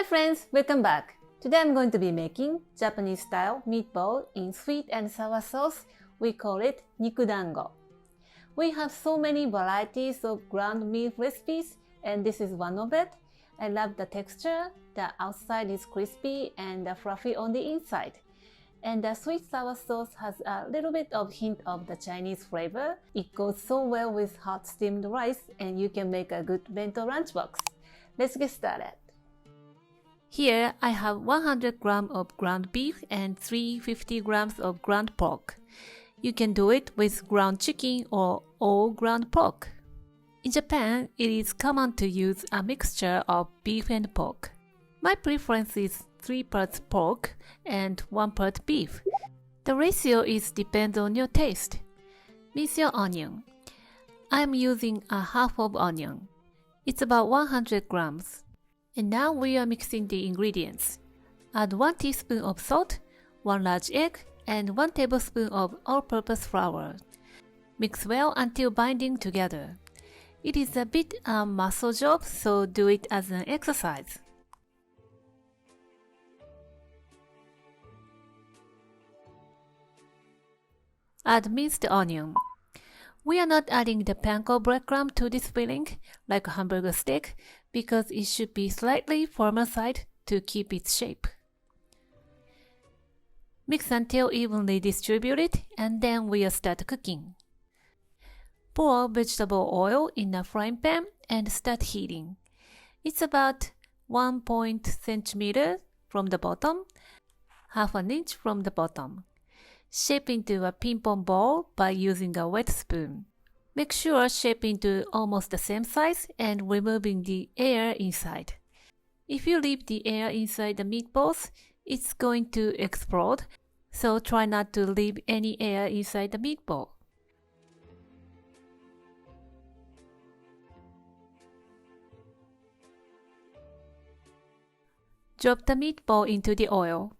Hi friends, welcome back. Today I'm going to be making Japanese style meatball in sweet and sour sauce. We call it Niku Dango. We have so many varieties of ground meat recipes and this is one of it. I love the texture. The outside is crispy and fluffy on the inside. And the sweet sour sauce has a little bit of hint of the Chinese flavor. It goes so well with hot steamed rice and you can make a good bento lunchbox. Let's get started. Here I have 100 grams of ground beef and 350 grams of ground pork. You can do it with ground chicken or all ground pork. In Japan, it is common to use a mixture of beef and pork. My preference is 3 parts pork and 1 part beef. The ratio depends on your taste. Mince your onion. I'm using a half of onion. It's about 100 grams. And now we are mixing the ingredients. Add 1 teaspoon of salt, 1 large egg, and 1 tablespoon of all-purpose flour. Mix well until binding together. It is a bit a muscle job, so do it as an exercise. Add minced onion. We are not adding the panko breadcrumb to this filling, like a hamburger steak, because it should be slightly firmer side to keep its shape. Mix until evenly distributed and then we'll start cooking. Pour vegetable oil in a frying pan and start heating. It's about 1 centimeter from the bottom, half an inch from the bottom. Shape into a ping-pong ball by using a wet spoon. Make sure shape into almost the same size and removing the air inside. If you leave the air inside the meatballs, it's going to explode, so try not to leave any air inside the meatball. Drop the meatball into the oil.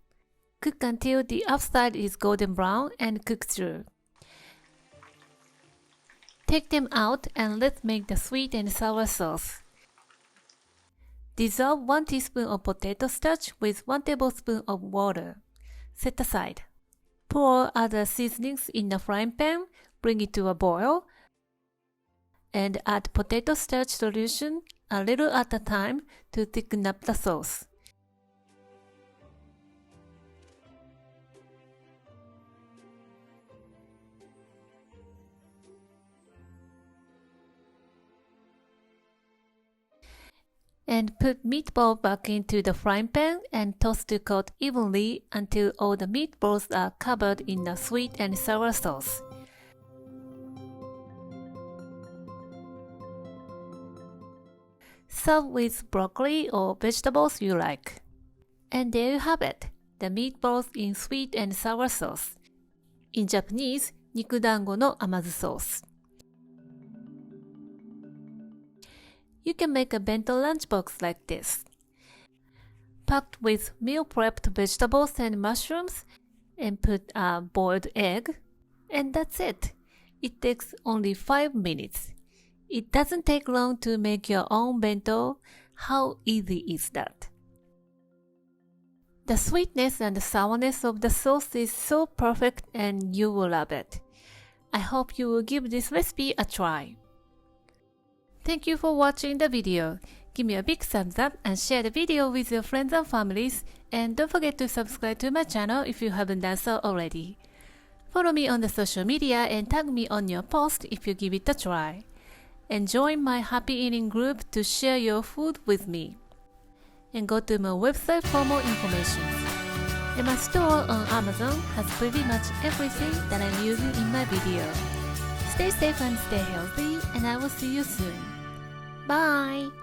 Cook until the outside is golden brown and cook through. Take them out and let's make the sweet and sour sauce. Dissolve 1 teaspoon of potato starch with 1 tablespoon of water. Set aside. Pour other seasonings in the frying pan, bring it to a boil, and add potato starch solution a little at a time to thicken up the sauce. And put meatball back into the frying pan and toss to coat evenly until all the meatballs are covered in the sweet and sour sauce. Serve with broccoli or vegetables you like. And there you have it, the meatballs in sweet and sour sauce. In Japanese, Niku Dango no amazu sauce. You can make a bento lunchbox like this. Packed with meal prepped vegetables and mushrooms and put a boiled egg. And that's it. It takes only 5 minutes. It doesn't take long to make your own bento. How easy is that? The sweetness and the sourness of the sauce is so perfect and you will love it. I hope you will give this recipe a try. Thank you for watching the video. Give me a big thumbs up and share the video with your friends and families. And don't forget to subscribe to my channel if you haven't done so already. Follow me on the social media and tag me on your post if you give it a try. And join my happy eating group to share your food with me. And go to my website for more information. And my store on Amazon has pretty much everything that I'm using in my video. Stay safe and stay healthy, and I will see you soon. Bye!